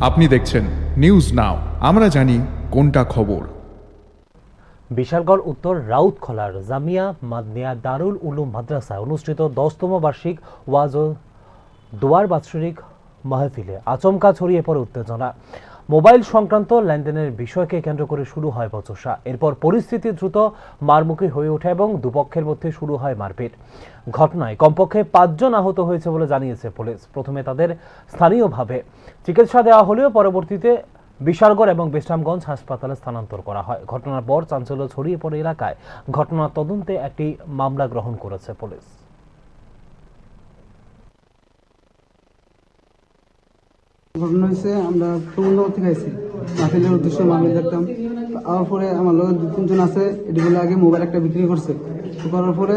আপনি দেখছেন news now, আমরা জানি কোনটা খবর। বিশালগড় উত্তর রাউতখলার জামিয়া মাদনিয়া দারুল উলুম মাদ্রাসায় অনুষ্ঠিত 10তম বার্ষিক ওয়াজ ও দোয়ার বাৎসরিক মাহফিলে আচমকা ছড়িয়ে পড়ে উত্তেজনা। মোবাইল সংক্রান্ত লেনদেনের বিষয়কে কেন্দ্র করে শুরু হয় বচসা। এরপর পরিস্থিতি দ্রুত মারমুখী হয়ে ওঠে এবং দুপক্ষের মধ্যে শুরু হয় মারপিট। ঘটনায় কমপক্ষে 5 জন আহত হয়েছে বলে জানিয়েছে পুলিশ। প্রথমে তাদের স্থানীয়ভাবে চিকিৎসা দেওয়া হলেও পরবর্তীতে বিশালগড় এবং বিশ্রামগঞ্জ হাসপাতালে স্থানান্তর করা হয়। ঘটনার পর চাঞ্চল্য ছড়িয়ে পড়ে এলাকায়। ঘটনার তদন্তে একটি মামলা গ্রহণ করেছে পুলিশ। ঘটনা হয়েছে, আমরা প্রবন্ধ থেকে আইছি মাহফিলের উদ্দেশ্যে মাহফিল দেখতাম। আওয়ার পরে আমার লোক 2-3 জন আছে, এটি বলে আগে মোবাইল একটা বিক্রি করছে। তো করার পরে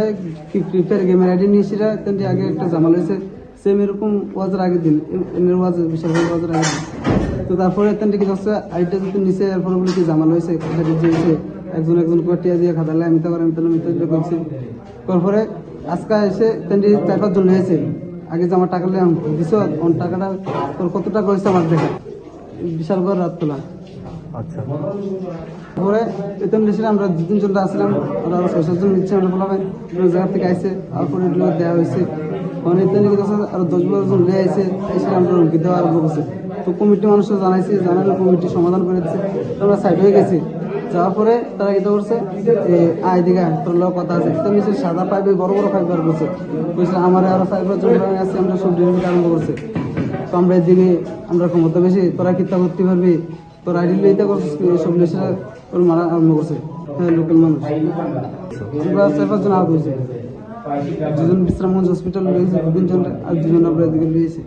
ফ্রি ফায়ার গেমের আইডি নিয়ে সেটা তেমনি আগে একটা জামাল হয়েছে, সেম এরকম ওয়াজের আগের দিন, এমনি ওয়াজ বিশাল ওয়াজের আগের দিন। তো তারপরে তেমনি কি হচ্ছে, আইডিটা যদি নিচে এরপরে বলে কি জামাল হয়েছে, এটা দিয়েছে একজন করে টিয়া দিয়ে খাতালে আমি তো মিথ্যা করছি। করার পরে আজকে এসে তেমনি 4-5 জন নিয়েছে। আগে যে আমার টাকা দিছ, টাকাটা তোর কত টাকা হয়েছে আমার দেখা বিশালগড় রাউতখলা। আচ্ছা, পরে বেতন দিয়েছিলাম, আমরা 2-3 জন আসলাম, ওরা আরো 6-7 জন নিচ্ছে, আমরা বললাম জায়গা থেকে আইসে। তারপরে দেওয়া হয়েছে মানে আরো 10-12 জন নিয়ে আইসে, এসে আমরা রুমকি দেওয়া আরম্ভ করছে। তো কমিটি মানুষও জানাইছি, জানালে কমিটি সমাধান করে দিচ্ছে। তো আমরা সাইড হয়ে গেছি। যাওয়ার পরে তারা এটা করছে, আয় দিঘা তোর লোক কথা আছে, তো নিচে সাদা পাইপে বড় পাইপ বার করছে। বলছে আমার আরো 4-5 জন আছে, আমরা সব ডিলিভারি আরম্ভ করছে। তো আমরা এদিকে আমরা ক্ষমতা বেশি, তোরা কিতা করতে পারবি, তোর আইডি লইতে করছিস, সব নেশা তোর মারা আরম্ভ করছে। হ্যাঁ, লোকাল মানুষ আমরা 4-5 জন আহত হয়েছে। 2 জন বিশ্রামগঞ্জ হসপিটাল রয়েছে, 2 জন আর 2 জন আমরা এদিকে লিয়েছি।